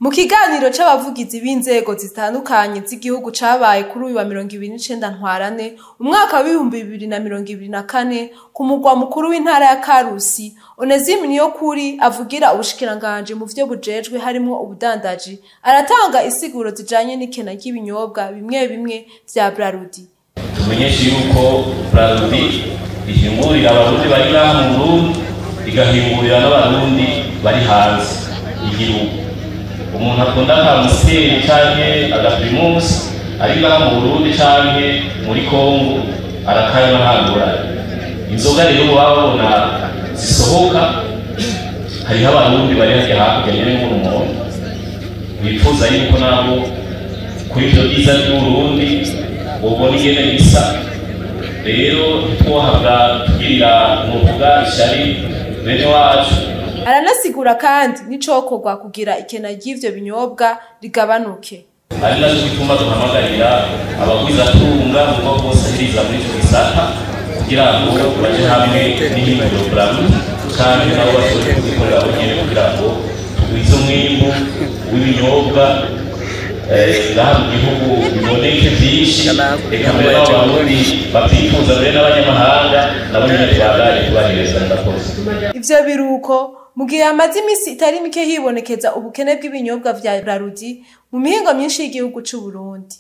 Mu kiganiro c'abavugizi b'inzego zitandukanye z'igihugu cabaye kuri uyu wa 29 Ntwarante umwaka wa 2024 ku mugwa mukuru w'intara ya Karusi, Onesime Niyokuri avugira ubushikiranganje mu vyo bujejwe harimo ubudandaji aratanga isiguro zijanye n'ikena ry'ibinyobwa bimwe bimwe vya Braludi. Tumenyesha yuko Braludi ihingurira abarundi bari ngaha mu Burundi igahingurira n'abarundi bari hanze y'igihugu. Umuntu akunda kamusiteri canke agaprimus ari ngaha mu Burundi canke muri Kongo arakaya bahangura. Inzoga rero babona zisohoka hariho abarundi bari hakurya nyene n'umuntu bifuza yuko nabo kuri ivyo byiza by'Uburundi ubona ingene bisa. Rero twohabwa tugirira umuvuga ishari bene wacu. Aranasigura kandi n'icokorwa kugira ikena ry'ivyo binyobwa rigabanuke. Ari naco gituma duhamagarira abagwizatunga mu bwo bose biza muri ico gisata kugira ngo baje hamwe n'ihinguriro Braludi kandi nabo bashobore kuzikorera bonyene kugira ngo tugwize umwimbu w'ibinyobwa ngaha mu gihugu biboneke vyinshi, eka mbere n'abarundi bavyifuza mbere n'abanyamahanga nabo nyene tubandanye tubahereza ndakoze. Ivyo biruko mu gihe hamaze imisi itari mike hibonekeza ubukene bw'ibinyobwa vya Braludi mu mihingo myinshi y'igihugu c'u Burundi.